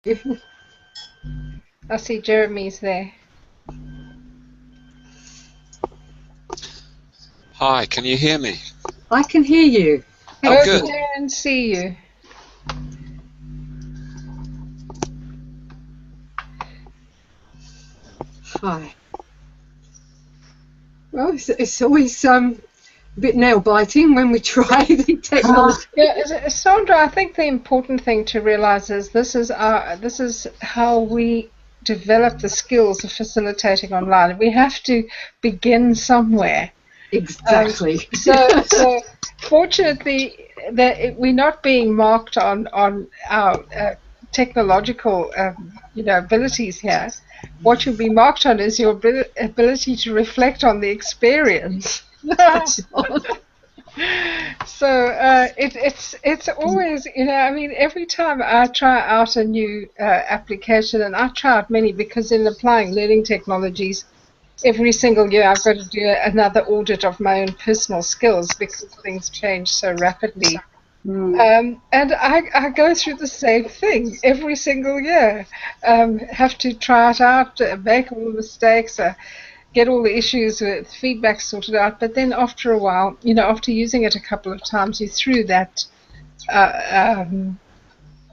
I see Jeremy's there. Hi, can you hear me? I can hear you. Oh, good. I can see you. Hi. Well, it's always a bit nail-biting when we try the technology. Yeah, Sandra, I think the important thing to realize is this is how we develop the skills of facilitating online. We have to begin somewhere. Exactly. So fortunately, that we're not being marked on our technological abilities here. What you'll be marked on is your ability to reflect on the experience. So it's always, I mean, every time I try out a new application, and I try out many because in applying learning technologies, every single year I've got to do another audit of my own personal skills because things change so rapidly. And I go through the same thing every single year. Have to try it out, make all the mistakes, get all the issues with feedback sorted out. But then after a while, after using it a couple of times, you're through that, the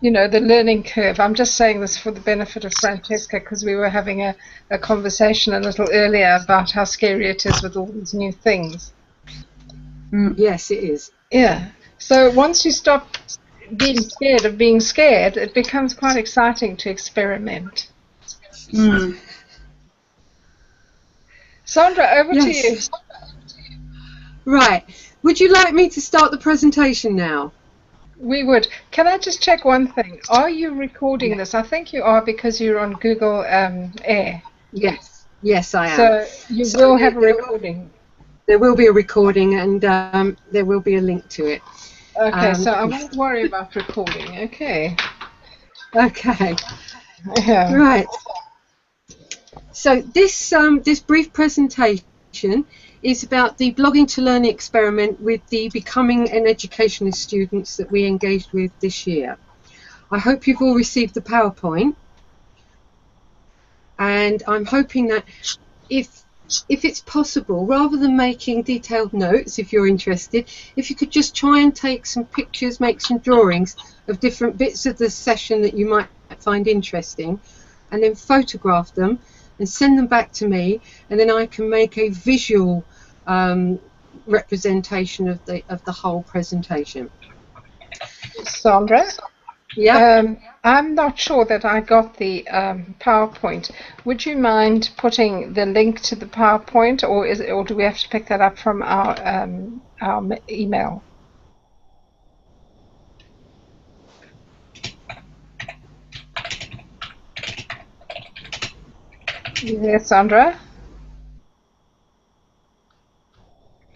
learning curve. I'm just saying this for the benefit of Francesca because we were having a conversation a little earlier about how scary it is with all these new things. Yes, it is. Yeah. So once you stop being scared of being scared, it becomes quite exciting to experiment. Sandra, over to you. Right. Would you like me to start the presentation now? We would. Can I just check one thing? Are you recording this? I think you are because you're on Google Air. Yes. Yes, I am. So you will have a recording. There will be a recording and there will be a link to it. Okay, so I won't worry about recording. Okay. Okay. Yeah. Right. So this brief presentation is about the Blogging to Learning experiment with the Becoming an Educationalist students that we engaged with this year. I hope you've all received the PowerPoint, and I'm hoping that if it's possible, rather than making detailed notes, if you're interested, if you could just try and take some pictures, make some drawings of different bits of the session that you might find interesting, and then photograph them and send them back to me, and then I can make a visual representation of the whole presentation. Sandra? Yeah. I'm not sure that I got the PowerPoint. Would you mind putting the link to the PowerPoint, or do we have to pick that up from our email? You there, Sandra?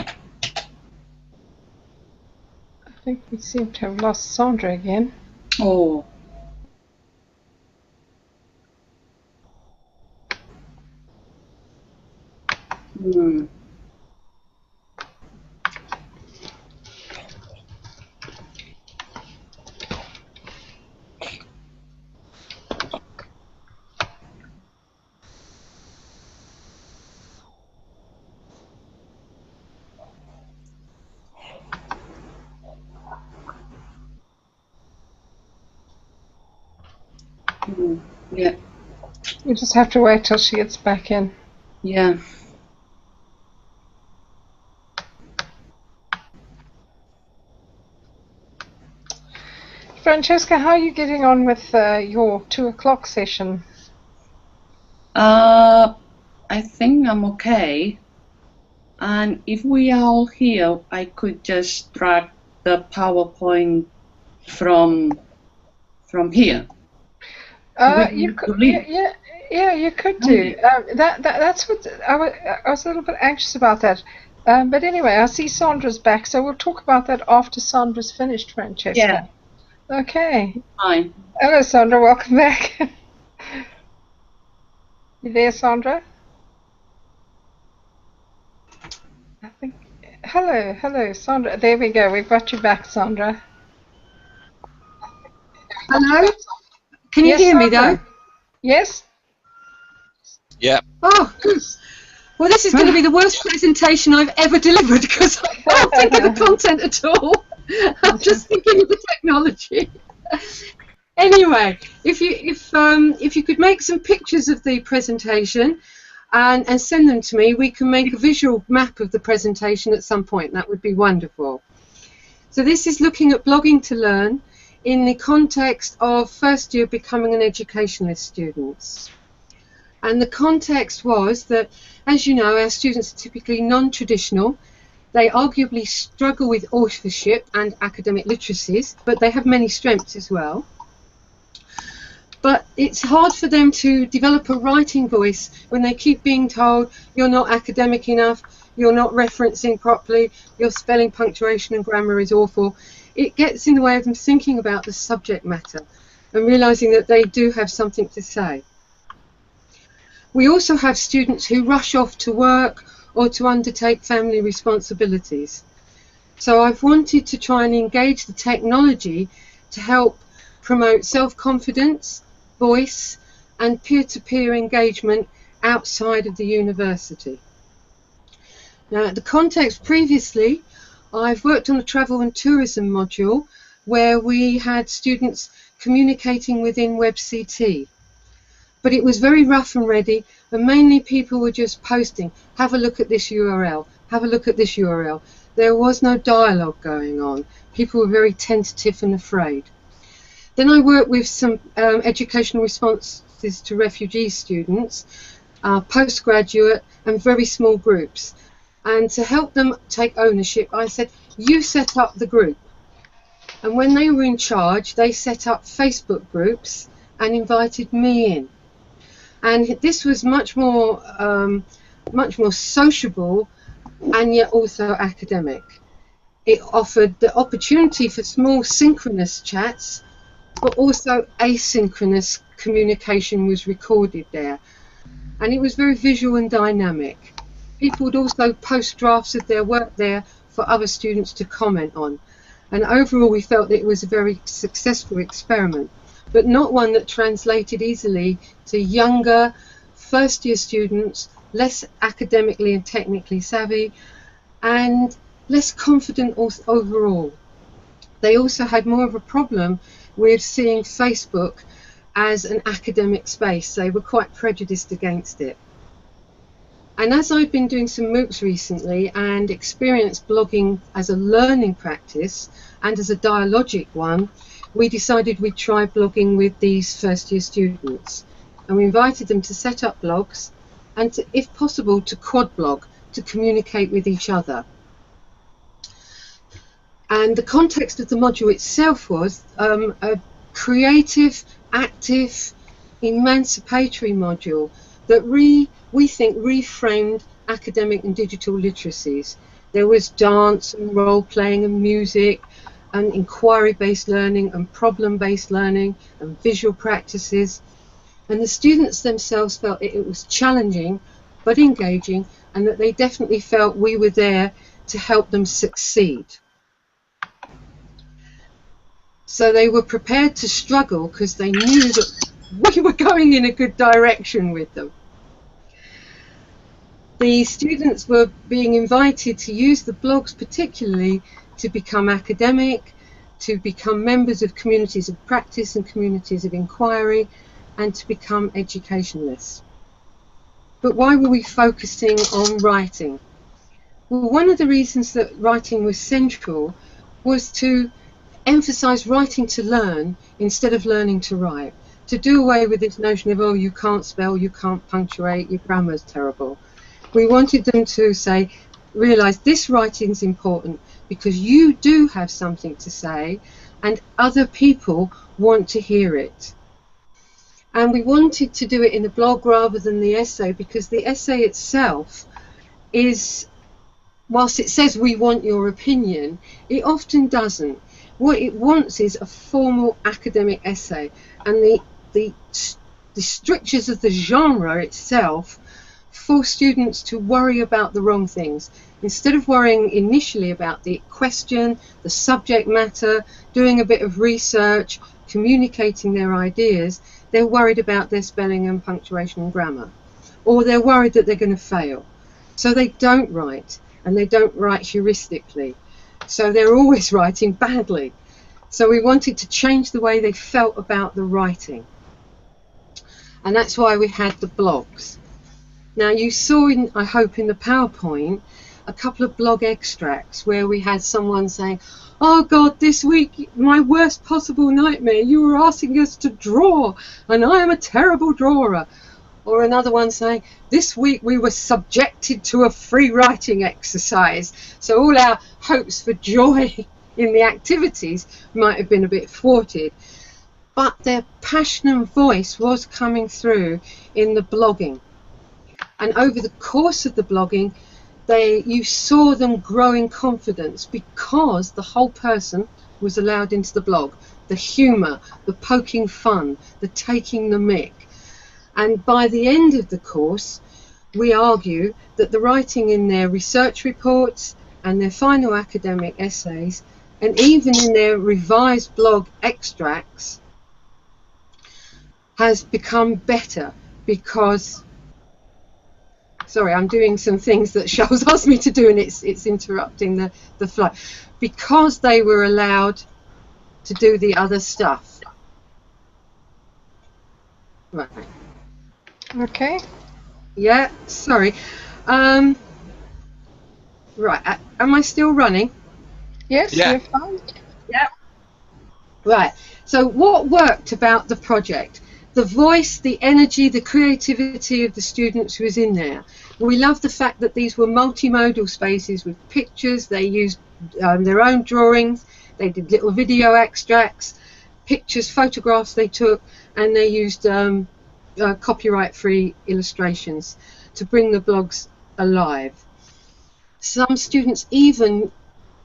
I think we seem to have lost Sandra again. Oh. Yeah. We just have to wait till she gets back in. Yeah. Francesca, how are you getting on with your 2 o'clock session? I think I'm okay. And if we are all here, I could just drag the PowerPoint from here. You could, yeah, you could do. That's what I was a little bit anxious about that. But anyway, I see Sandra's back, so we'll talk about that after Sandra's finished, Francesca. Yeah. Okay. Fine. Hello, Sandra. Welcome back. You there, Sandra? I think. Hello, Sandra. There we go. We've got you back, Sandra. Hello. Can you Yes, hear me Sandra. though? Yes? Yeah. Oh, good. Well, this is going to be the worst presentation I've ever delivered because I can't think of the content at all. I'm just thinking of the technology. Anyway, if you could make some pictures of the presentation and send them to me, we can make a visual map of the presentation at some point. That would be wonderful. So this is looking at blogging to learn in the context of first year becoming an educationalist students. And the context was that, as you know, our students are typically non-traditional. They arguably struggle with authorship and academic literacies, but they have many strengths as well. But it's hard for them to develop a writing voice when they keep being told you're not academic enough, you're not referencing properly, your spelling, punctuation and grammar is awful. It gets in the way of them thinking about the subject matter and realising that they do have something to say. We also have students who rush off to work or to undertake family responsibilities. So I've wanted to try and engage the technology to help promote self-confidence, voice and peer-to-peer engagement outside of the university. Now, the context previously, I've worked on the travel and tourism module where we had students communicating within WebCT. But it was very rough and ready, and mainly people were just posting, have a look at this URL, have a look at this URL. There was no dialogue going on. People were very tentative and afraid. Then I worked with some educational responses to refugee students, postgraduate and very small groups. And to help them take ownership, I said, you set up the group. And when they were in charge, they set up Facebook groups and invited me in. And this was much more sociable and yet also academic. It offered the opportunity for small synchronous chats, but also asynchronous communication was recorded there. And it was very visual and dynamic. People would also post drafts of their work there for other students to comment on. And overall we felt that it was a very successful experiment, but not one that translated easily to younger first year students, less academically and technically savvy, and less confident overall. They also had more of a problem with seeing Facebook as an academic space. They were quite prejudiced against it. And as I've been doing some MOOCs recently and experienced blogging as a learning practice and as a dialogic one, we decided we'd try blogging with these first year students. And we invited them to set up blogs and, to, if possible, to quad blog, to communicate with each other. And the context of the module itself was a creative, active, emancipatory module that we think reframed academic and digital literacies. There was dance and role-playing and music and inquiry-based learning and problem-based learning and visual practices. And the students themselves felt it was challenging but engaging, and that they definitely felt we were there to help them succeed. So they were prepared to struggle because they knew that we were going in a good direction with them. The students were being invited to use the blogs particularly to become academic, to become members of communities of practice and communities of inquiry, and to become educationalists. But why were we focusing on writing? Well, one of the reasons that writing was central was to emphasize writing to learn instead of learning to write, to do away with this notion of, oh, you can't spell, you can't punctuate, your grammar's terrible. We wanted them to say, realize this writing's important because you do have something to say and other people want to hear it. And we wanted to do it in the blog rather than the essay, because the essay itself is, whilst it says we want your opinion, it often doesn't. What it wants is a formal academic essay, and the strictures of the genre itself force students to worry about the wrong things. Instead of worrying initially about the question, the subject matter, doing a bit of research, communicating their ideas, they're worried about their spelling and punctuation and grammar, or they're worried that they're going to fail. So they don't write, and they don't write heuristically. So they're always writing badly. So we wanted to change the way they felt about the writing. And that's why we had the blogs. Now you saw, I hope, in the PowerPoint, a couple of blog extracts where we had someone saying, "Oh God, this week, my worst possible nightmare, you were asking us to draw, and I am a terrible drawer." Or another one saying, "This week we were subjected to a free writing exercise, so all our hopes for joy in the activities might have been a bit thwarted." But their passion and voice was coming through in the blogging. And over the course of the blogging, you saw them grow in confidence because the whole person was allowed into the blog. The humour, the poking fun, the taking the mick. And by the end of the course, we argue that the writing in their research reports and their final academic essays, and even in their revised blog extracts, has become better because... Sorry, I'm doing some things that Charles asked me to do, and it's interrupting the flow. Because they were allowed to do the other stuff. Right. Okay. Yeah, sorry. Right, am I still running? Yes, Yeah. you're fine. Yeah. Right, so what worked about the project? The voice, the energy, the creativity of the students who was in there. We love the fact that these were multimodal spaces with pictures. They used their own drawings. They did little video extracts, pictures, photographs they took, and they used copyright-free illustrations to bring the blogs alive. Some students even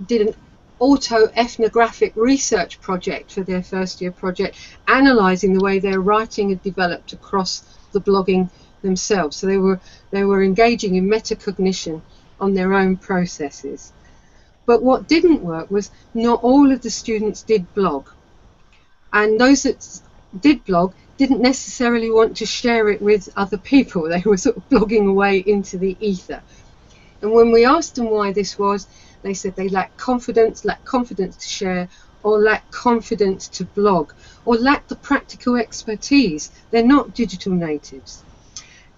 did an auto-ethnographic research project for their first year project, analysing the way their writing had developed across the blogging themselves. So they were engaging in metacognition on their own processes. But what didn't work was not all of the students did blog, and those that did blog didn't necessarily want to share it with other people. They were sort of blogging away into the ether. And when we asked them why this was, they said they lacked confidence to share, or lacked confidence to blog, or lacked the practical expertise. They're not digital natives,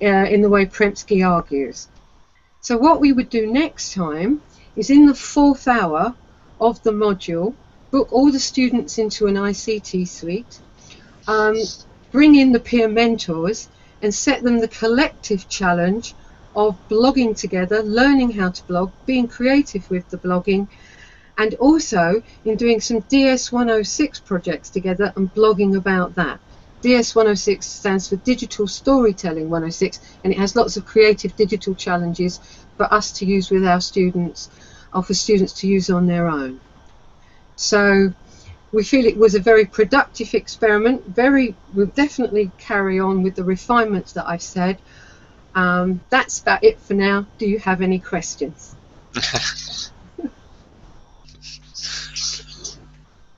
in the way Premski argues. So what we would do next time is, in the 4th hour of the module, book all the students into an ICT suite, bring in the peer mentors, and set them the collective challenge of blogging together, learning how to blog, being creative with the blogging, and also in doing some DS106 projects together and blogging about that. DS106 stands for Digital Storytelling 106, and it has lots of creative digital challenges for us to use with our students, or for students to use on their own. So we feel it was a very productive experiment. We'll definitely carry on with the refinements that I've said. That's about it for now. Do you have any questions?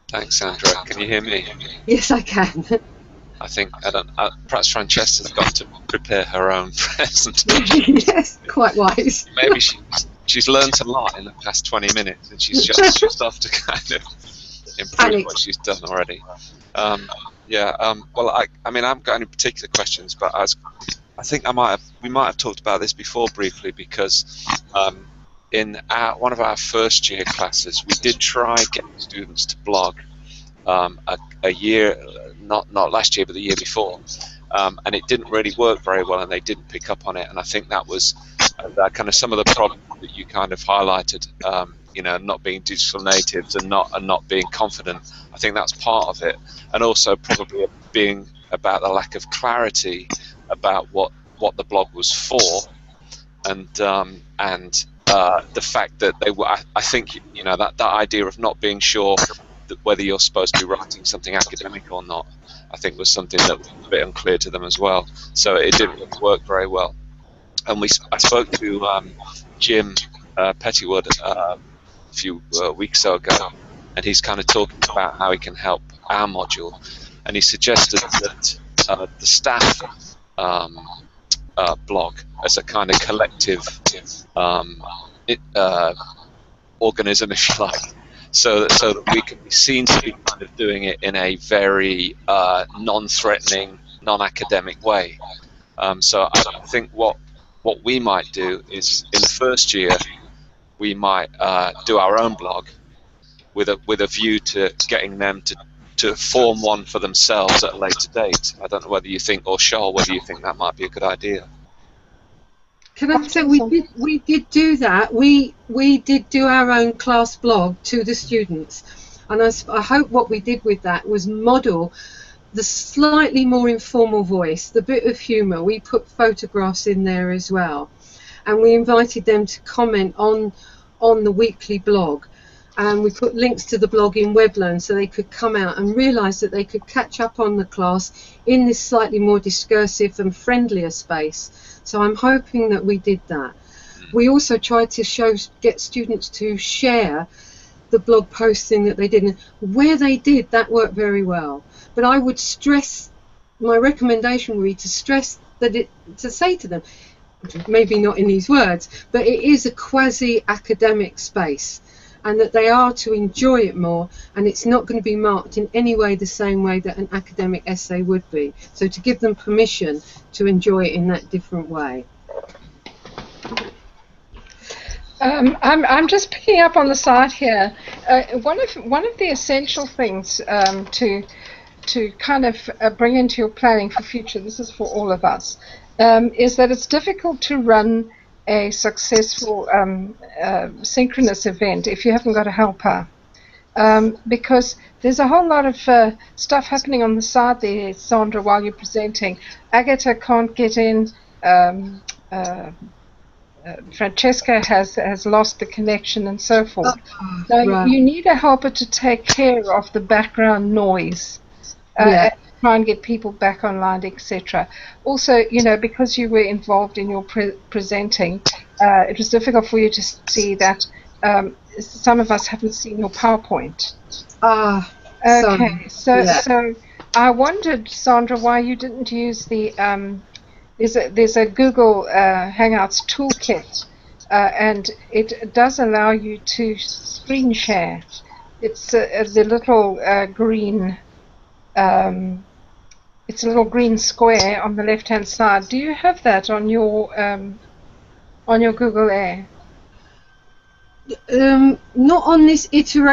Thanks, Sandra. Can you hear me? Yes, I can. I think perhaps Francesca's got to prepare her own presentation. Yes, quite wise. Maybe she's learnt a lot in the past 20 minutes, and she's just off to kind of improve what she's done already. Well, I mean, I haven't got any particular questions, but I think we might have talked about this before briefly, because in one of our first year classes, we did try getting students to blog a year, not last year, but the year before, and it didn't really work very well, and they didn't pick up on it. And I think that was kind of some of the problems that you kind of highlighted. You know, not being digital natives and not being confident. I think that's part of it, and also probably being about the lack of clarity about what the blog was for, and the fact that they were. I think, you know, that idea of not being sure that whether you're supposed to be writing something academic or not, I think was something that was a bit unclear to them as well. So it didn't work very well. And I spoke to Jim Pettywood a few weeks ago, and he's kind of talking about how he can help our module, and he suggested that the staff blog as a kind of collective organism, if you like, so that we can be seen to be kind of doing it in a very non-threatening, non-academic way. So I think what we might do is, in the first year, we might do our own blog with a view to getting them to form one for themselves at a later date. I don't know whether you think, or Charles, whether you think that might be a good idea. Can I say we did do that? We did do our own class blog to the students, and I hope what we did with that was model the slightly more informal voice, the bit of humour. We put photographs in there as well, and we invited them to comment on the weekly blog, and we put links to the blog in Weblearn so they could come out and realise that they could catch up on the class in this slightly more discursive and friendlier space. So I'm hoping that we did that. We also tried to get students to share the blog posting that they did, and where they did, that worked very well. But I would stress, my recommendation would be to stress that to say to them, maybe not in these words, but it is a quasi-academic space, and that they are to enjoy it more, and it's not going to be marked in any way the same way that an academic essay would be. So to give them permission to enjoy it in that different way. I'm just picking up on the side here. One of the essential things to kind of bring into your planning for future, this is for all of us, is that it's difficult to run a successful synchronous event if you haven't got a helper, because there's a whole lot of stuff happening on the side there, Sandra, while you're presenting. Agatha can't get in. Francesca has lost the connection, and so forth. So right. You need a helper to take care of the background noise. Try and get people back online, etc. Also, because you were involved in your presenting, it was difficult for you to see that some of us haven't seen your PowerPoint. Okay, so I wondered, Sandra, why you didn't use the there's a Google Hangouts toolkit, and it does allow you to screen share. It's the little green. It's a little green square on the left-hand side. Do you have that on your Google Air? Not on this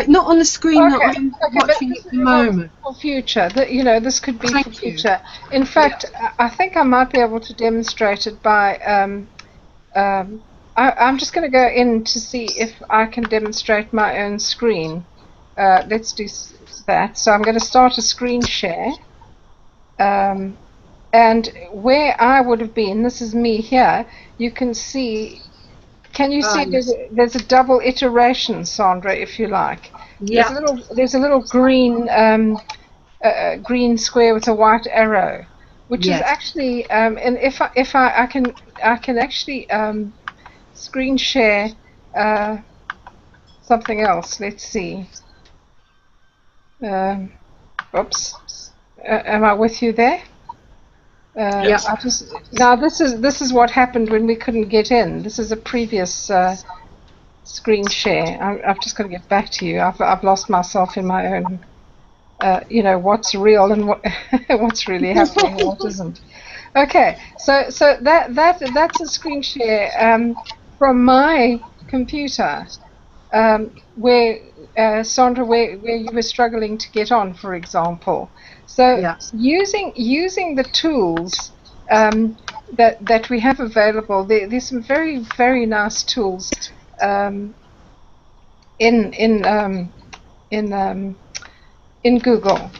not on the screen that I'm watching at the moment. For future, this could be for future. In fact, I think I might be able to demonstrate it by. I'm just going to go in to see if I can demonstrate my own screen. Let's do that. So I'm going to start a screen share. And where I would have been, this is me here, you can see, can you see there's a double iteration, Sandra, if you like. Yeah. There's a little green green square with a white arrow, which is actually, and if I can actually screen share something else. Let's see. Oops. Am I with you there? Yes. Now this is what happened when we couldn't get in. This is a previous screen share. I've just got to get back to you. I've lost myself in my own. What's real and what's really happening and what isn't. Okay, so that's a screen share from my computer, where Sandra, where you were struggling to get on, for example. So using the tools that we have available, there's some very, very nice tools in Google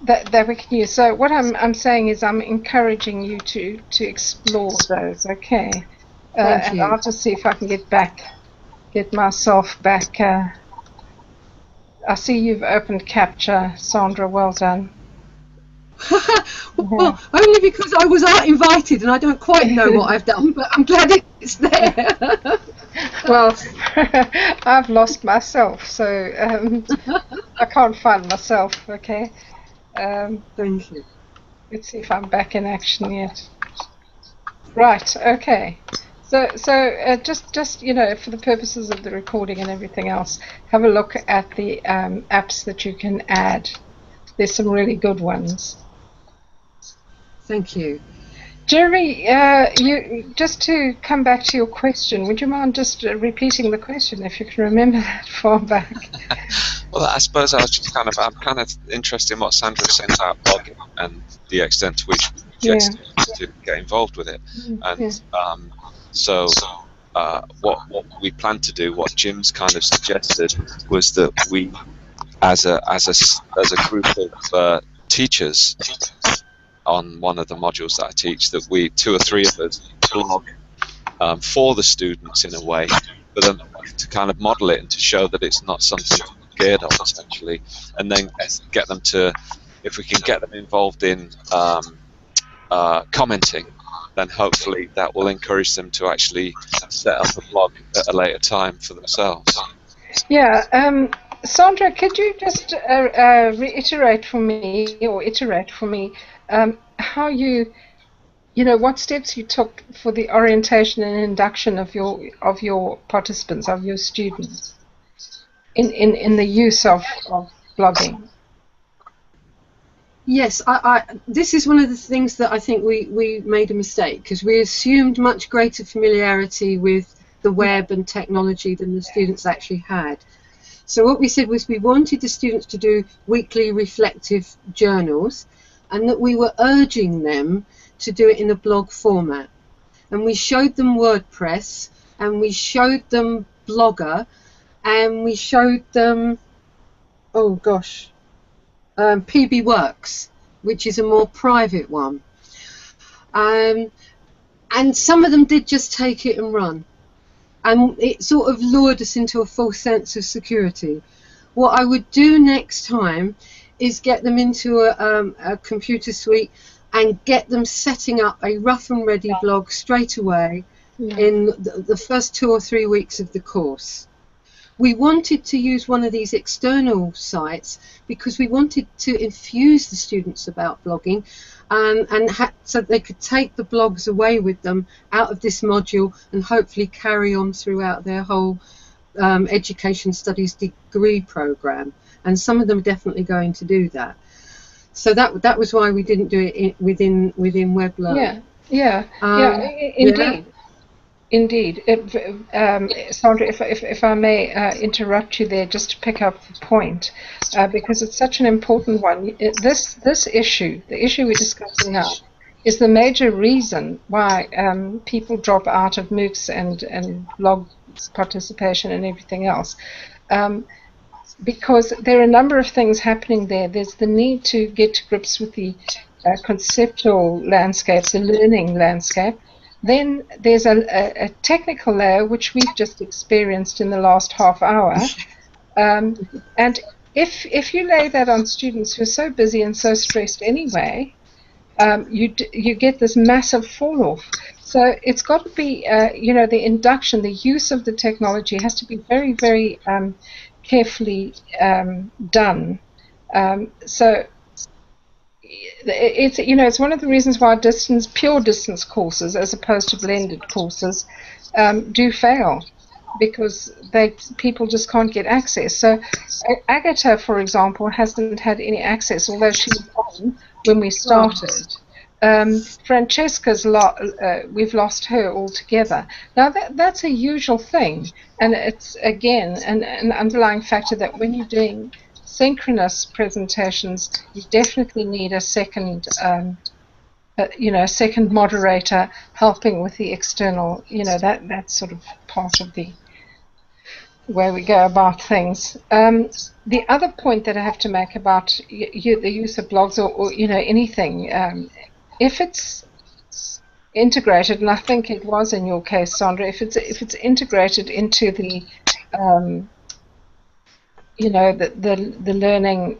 that we can use. So what I'm saying is I'm encouraging you to explore those. Okay, and I'll just see if I can get myself back. I see you've opened Capture, Sandra. Well done. Well, only because I was invited and I don't quite know what I've done, but I'm glad it's there. Well, I've lost myself, so I can't find myself. Okay. Thank you. Let's see if I'm back in action yet. Right. Okay. So just you know, for the purposes of the recording and everything else, have a look at the apps that you can add. There's some really good ones. Thank you. Jeremy, you just to come back to your question, would you mind just repeating the question if you can remember that far back? Well, I suppose I'm kind of interested in what Sandra was saying about blogging and the extent to which students to get involved with it. And so what we planned to do, what Jim's kind of suggested, was that we, as a group of teachers on one of the modules that I teach, that we, 2 or 3 of us, blog for the students in a way, for them to kind of model it and to show that it's not something to be scared of, essentially, and then get them to, if we can get them involved in commenting, then hopefully that will encourage them to actually set up a blog at a later time for themselves. Yeah, Sandra, could you just reiterate for me, or iterate for me, how you know, what steps you took for the orientation and induction of your participants, of your students, in the use of blogging? Yes, this is one of the things that I think we made a mistake, because we assumed much greater familiarity with the web and technology than the students actually had. So what we said was we wanted the students to do weekly reflective journals, and that we were urging them to do it in a blog format. And we showed them WordPress, and we showed them Blogger, and we showed them, oh gosh, PB Works, which is a more private one. And some of them did just take it and run. And it sort of lured us into a false sense of security. What I would do next time is get them into a computer suite and get them setting up a rough and ready blog straight away in the first 2 or 3 weeks of the course. We wanted to use one of these external sites because we wanted to infuse the students about blogging, so they could take the blogs away with them out of this module and hopefully carry on throughout their whole education studies degree program. And some of them are definitely going to do that. So that was why we didn't do it within WebLearn. Indeed. Sandra, if I may interrupt you there just to pick up the point, because it's such an important one. This issue, the issue we're discussing now, is the major reason why people drop out of MOOCs and blog participation and everything else. Because there are a number of things happening there. There's the need to get to grips with the conceptual landscapes, the learning landscape. Then there's a technical layer, which we've just experienced in the last half hour. And if you lay that on students who are so busy and so stressed anyway, you get this massive fall off. So it's got to be, the induction, the use of the technology has to be very, very carefully done. So it's one of the reasons why pure distance courses, as opposed to blended courses, do fail, because people just can't get access. So Agatha, for example, hasn't had any access, although she was on when we started. Francesca's we've lost her altogether. Now that's a usual thing, and it's again an underlying factor that when you're doing synchronous presentations, you definitely need a second, second moderator helping with the external. That's sort of part of the way we go about things. The other point that I have to make about the use of blogs or anything, if it's integrated, and I think it was in your case, Sandra, if it's integrated into the the learning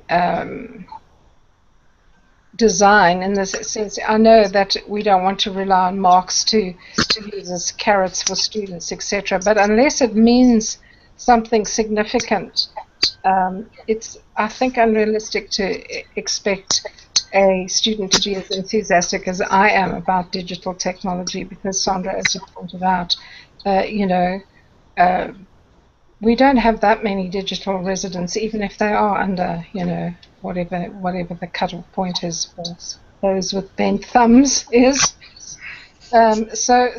design in this sense. I know that we don't want to rely on marks to use as carrots for students, etc. But unless it means something significant, it's, I think, unrealistic to expect a student to be as enthusiastic as I am about digital technology, because Sandra, as you pointed out, we don't have that many digital residents, even if they are under, whatever the cutoff point is for those with bent thumbs is. So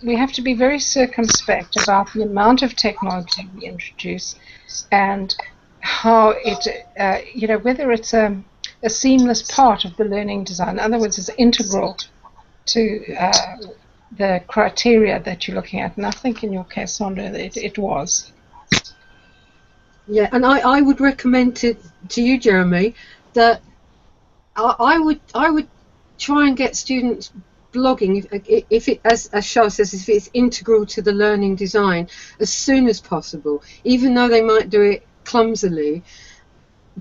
we have to be very circumspect about the amount of technology we introduce and how it, whether it's a seamless part of the learning design. In other words, it's integral to the criteria that you're looking at. And I think in your case, Sandra, it was. Yeah, and I would recommend to you, Jeremy, that I would try and get students blogging if it, as Charles says, if it's integral to the learning design as soon as possible, even though they might do it clumsily.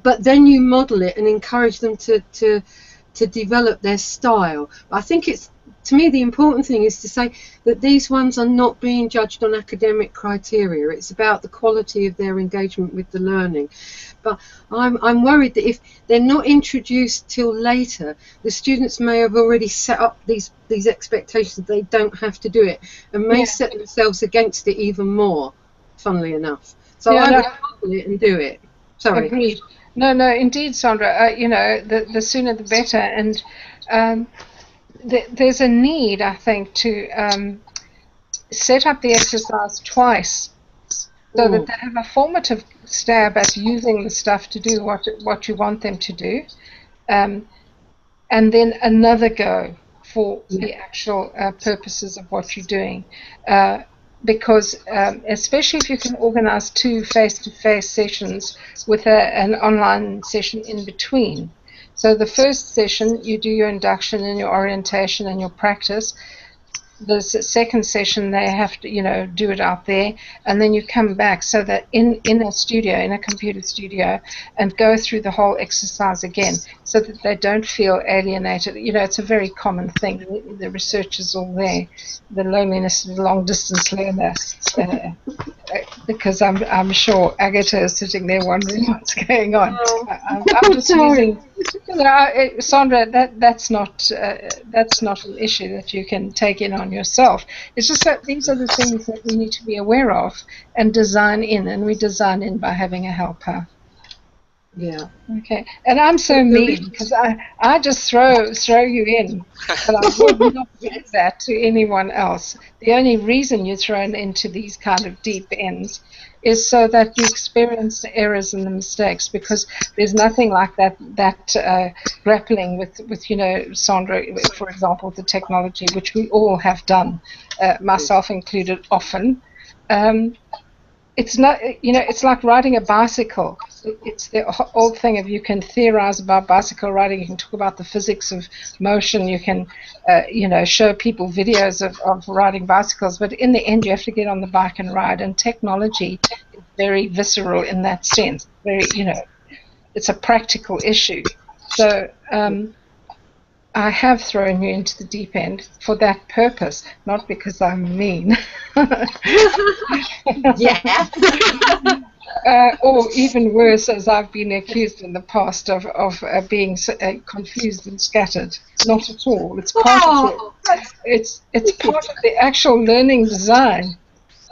But then you model it and encourage them to develop their style. I think it's, to me, the important thing is to say that these ones are not being judged on academic criteria. It's about the quality of their engagement with the learning. But I'm worried that if they're not introduced till later, the students may have already set up these expectations. They don't have to do it, and may set themselves against it even more, funnily enough. So I would model it and do it. Sorry. Agreed. No, indeed, Sandra. The sooner the better. And there's a need, I think, to set up the exercise twice, so that they have a formative stab at using the stuff to do what you want them to do, and then another go for the actual purposes of what you're doing. Because especially if you can organize 2 face-to-face sessions with an online session in between. So the first session, you do your induction and your orientation and your practice. The second session, they have to, do it out there, and then you come back, so that in a studio, in a computer studio, and go through the whole exercise again, so that they don't feel alienated. It's a very common thing. The research is all there. The loneliness of the long-distance learner, because I'm sure Agatha is sitting there wondering what's going on. I'm just using, Sandra, that's not an issue that you can take in on yourself. It's just that these are the things that we need to be aware of and design in, and we design in by having a helper. Yeah. Okay. And I'm so mean, because I just throw you in, but I would not do that to anyone else. The only reason you're thrown into these kind of deep ends is so that you experience the errors and the mistakes, because there's nothing like that grappling with Sandra, for example, the technology, which we all have done, myself included, often. It's not, it's like riding a bicycle. It's the old thing of, you can theorize about bicycle riding, you can talk about the physics of motion, you can, show people videos of riding bicycles, but in the end you have to get on the bike and ride, and technology is very visceral in that sense. Very, it's a practical issue. So, I have thrown you into the deep end for that purpose, not because I'm mean. Yeah. Or even worse, as I've been accused in the past of being confused and scattered. Not at all. It's part of it's part of the actual learning design.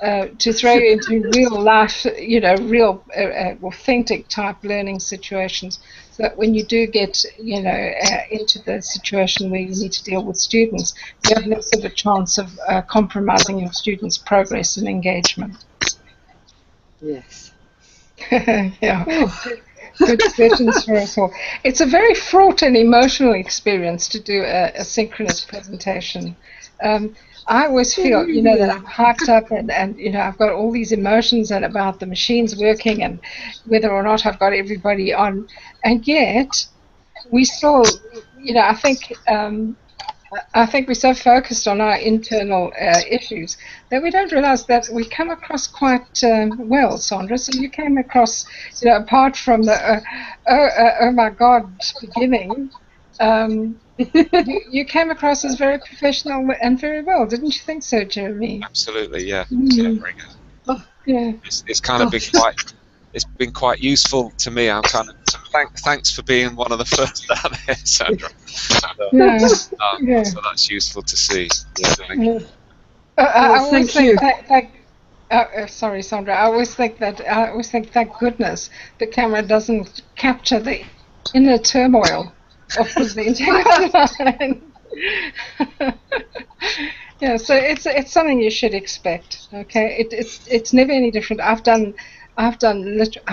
To throw you into real life, real authentic type learning situations, so that when you do get, into the situation where you need to deal with students, you have less of a chance of compromising your students' progress and engagement. Yes. Yeah. Good sessions for us all. It's a very fraught and emotional experience to do a synchronous presentation. I always feel, that I'm hyped up and I've got all these emotions and about the machines working and whether or not I've got everybody on. And yet, we still, I think I think we're so focused on our internal issues that we don't realize that we come across quite well, Sandra. So you came across, apart from the oh my God beginning, you came across as very professional and very well, didn't you think so, Jeremy? Absolutely, yeah. Yeah, very good. Oh, yeah. It's kind of been quite useful to me. I'm kind of thanks for being one of the first down here, Sandra. So that's useful to see. Yeah, thank you. I always think sorry, Sandra. I always think, thank goodness the camera doesn't capture the inner turmoil of presenting online. Yeah, so it's something you should expect. Okay, it's never any different. I've done I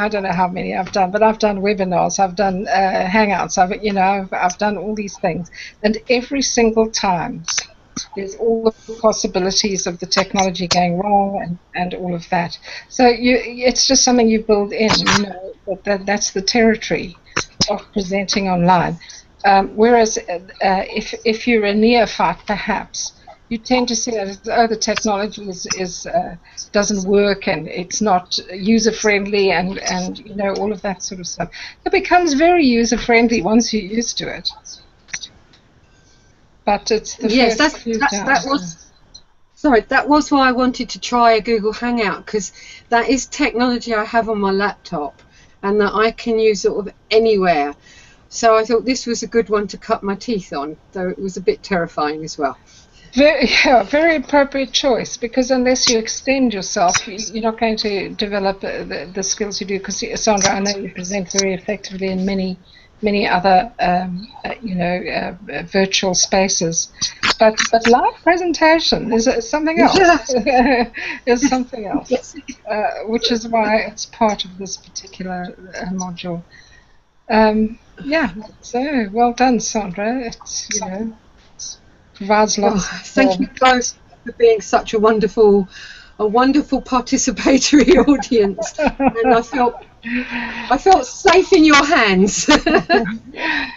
don't know how many I've done, but I've done webinars, I've done Hangouts, I've done all these things, and every single time there's all the possibilities of the technology going wrong and all of that. So it's just something you build in. That's the territory of presenting online. Whereas if you're a neophyte, perhaps you tend to see that as, the technology doesn't work and it's not user friendly and all of that sort of stuff. It becomes very user friendly once you're used to it. But it's the first few times. That was why I wanted to try a Google Hangout, because that is technology I have on my laptop and that I can use sort of anywhere. So I thought this was a good one to cut my teeth on, though it was a bit terrifying as well. Very appropriate choice, because unless you extend yourself, you're not going to develop the skills you do. Because Sandra, I know you present very effectively in many other virtual spaces, but live presentation is something else. Is something else, which is why it's part of this particular module. So well done, Sandra. It's provides lots. Thank you guys for being such a wonderful participatory audience, and I felt safe in your hands.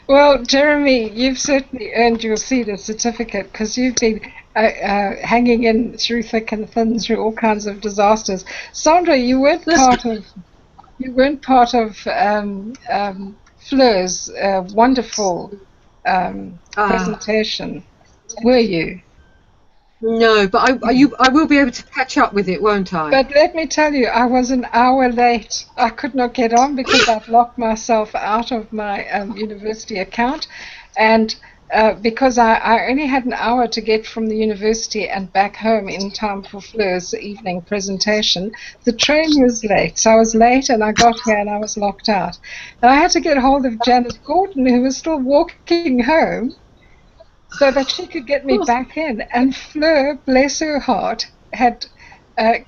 Well, Jeremy, you've certainly earned your CEDA certificate, because you've been hanging in through thick and thin through all kinds of disasters. Sandra, you weren't part of Fleur's wonderful presentation. Were you? No, but I will be able to catch up with it, won't I? But let me tell you, I was an hour late. I could not get on because I'd locked myself out of my university account, and because I only had an hour to get from the university and back home in time for Fleur's evening presentation. The train was late, so I was late, and I got here and I was locked out. And I had to get hold of Janet Gordon, who was still walking home, so that she could get me back in. And Fleur, bless her heart, had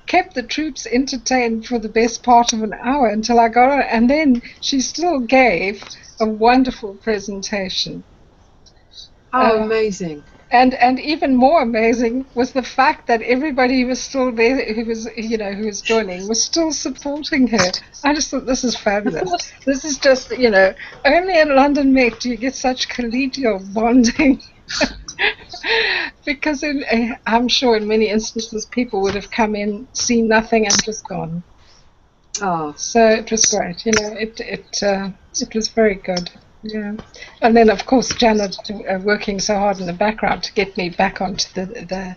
kept the troops entertained for the best part of an hour until I got on, and then she still gave a wonderful presentation. Amazing. And even more amazing was the fact that everybody was still there who was joining, was still supporting her. I just thought, this is fabulous. This is just, only in London Met do you get such collegial bonding. Because I'm sure in many instances people would have come in, seen nothing, and just gone. So it was great. It was very good. Yeah, and then of course Janet working so hard in the background to get me back onto the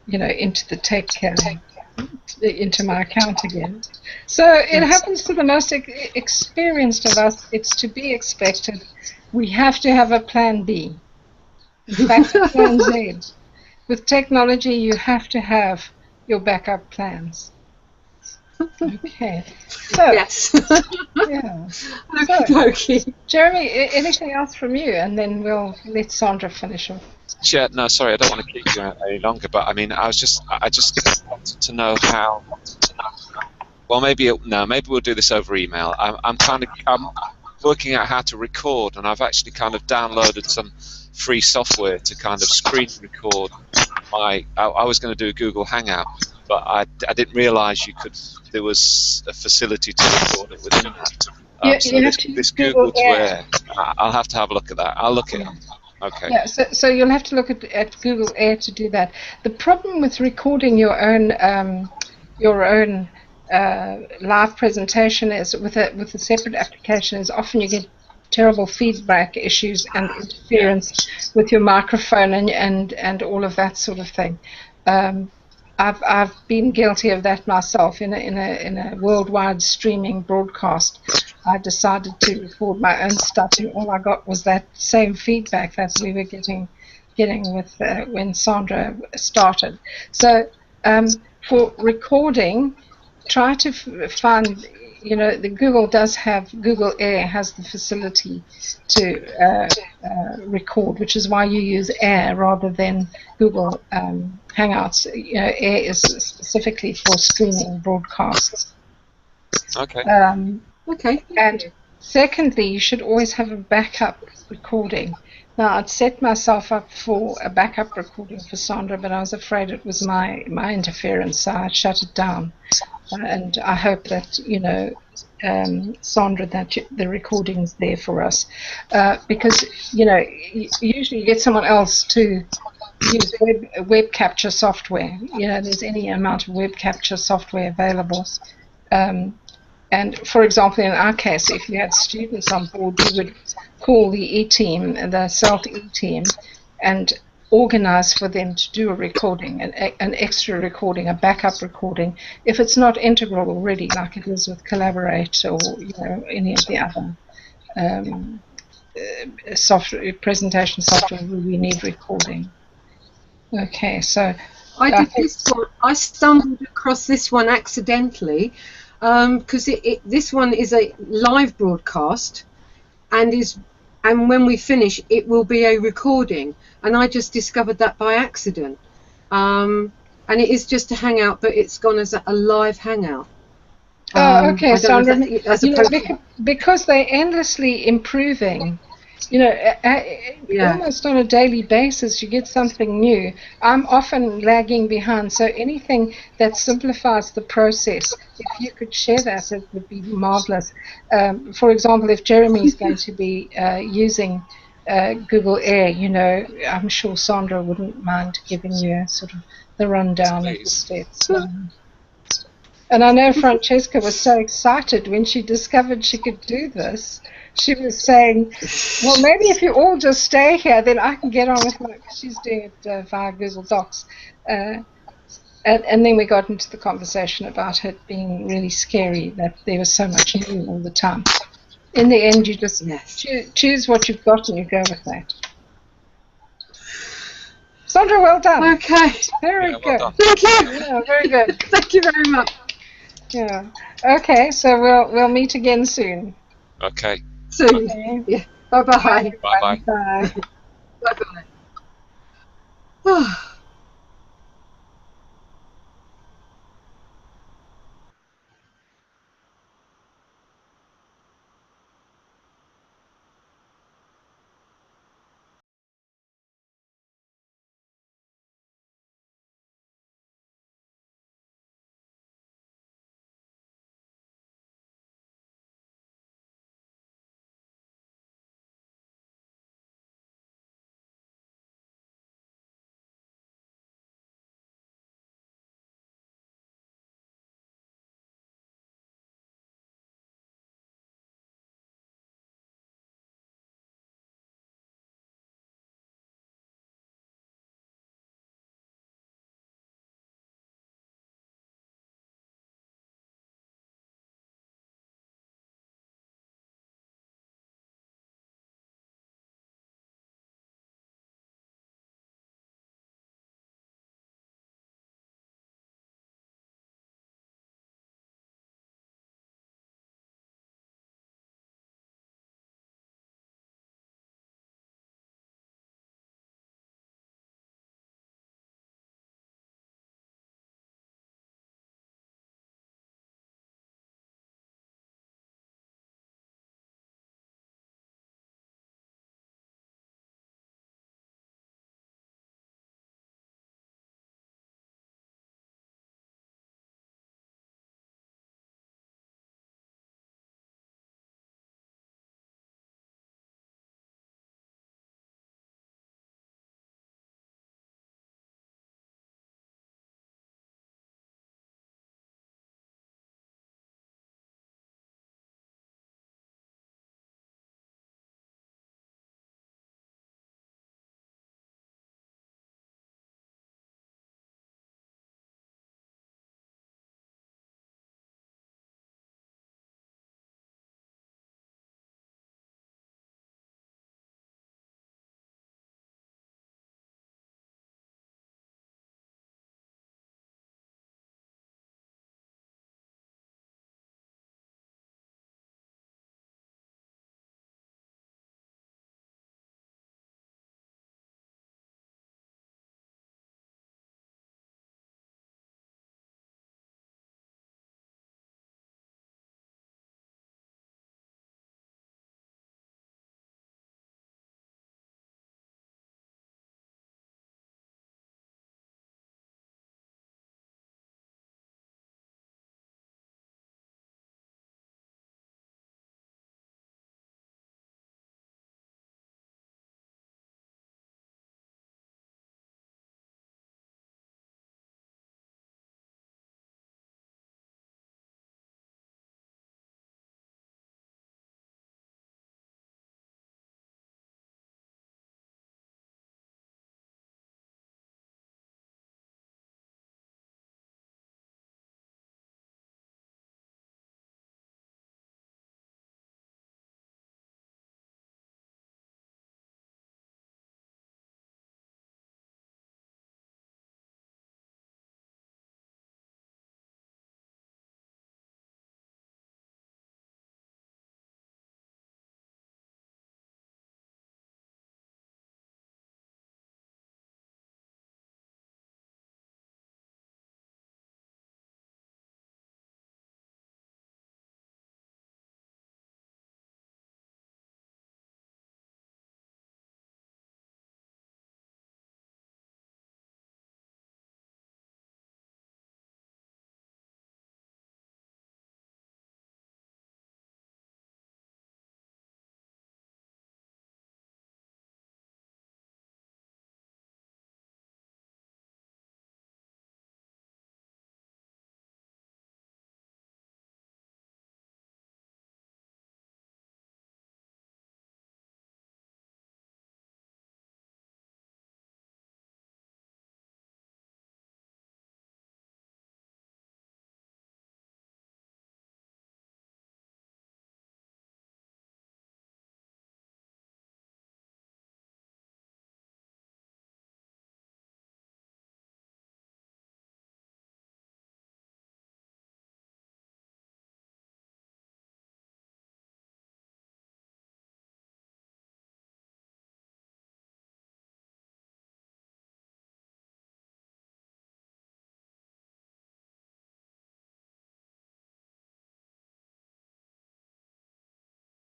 into the tech, into my account again. So it happens to the most experienced of us. It's to be expected. We have to have a plan B. In fact, plan Z. With technology, you have to have your backup plans. Okay. So, yes. Yeah. Okay. Jeremy, anything else from you, and then we'll let Sandra finish off. Yeah, no, sorry, I don't want to keep you out any longer, but I mean, I just wanted to know how. Well, maybe we'll do this over email. I'm working out how to record, and I've actually kind of downloaded some free software to kind of screen record I was going to do a Google Hangout, but I didn't realise there was a facility to record it within that. So this Google to Air, I'll have to have a look at that. I'll look it up. Okay. Yeah, so you'll have to look at Google Air to do that. The problem with recording your own live presentation is with a separate application is often you get terrible feedback issues and interference with your microphone and all of that sort of thing. I've been guilty of that myself in a worldwide streaming broadcast. I decided to record my own stuff, and all I got was that same feedback that we were getting with when Sandra started. So for recording, try to find. The Google Air has the facility to record, which is why you use Air rather than Google Hangouts. Air is specifically for streaming broadcasts. Okay. Okay. And secondly, you should always have a backup recording. Now, I'd set myself up for a backup recording for Sandra, but I was afraid it was my interference, so I shut it down. And I hope that, Sandra, that the recording's there for us. Because, usually you get someone else to use web capture software. There's any amount of web capture software available. And for example, in our case, if you had students on board, you would call the E-team, the CELT E-team, and organize for them to do a recording, an extra recording, a backup recording, if it's not integral already, like it is with Collaborate or any of the other presentation software where we need recording. Okay, so I did this one. I stumbled across this one accidentally. Because this one is a live broadcast, and when we finish, it will be a recording. And I just discovered that by accident. And it is just a hangout, but it's gone as a live hangout. Okay, Sandra. Because they're endlessly improving. Almost on a daily basis, you get something new. I'm often lagging behind, so anything that simplifies the process, if you could share that, it would be marvelous. For example, if Jeremy's going to be using Google Air, I'm sure Sandra wouldn't mind giving you sort of the rundown of the steps. And I know Francesca was so excited when she discovered she could do this. She was saying, well, maybe if you all just stay here, then I can get on with my... She's doing it via Google Docs. And then we got into the conversation about it being really scary, that there was so much new all the time. In the end, you just choose what you've got and you go with that. Sandra, well done. Okay. Very good. Well done. Thank you. Yeah, very good. Thank you very much. Yeah. Okay, so we'll meet again soon. Okay. Soon. Okay. Yeah. Bye-bye. Bye-bye. Bye. Bye-bye.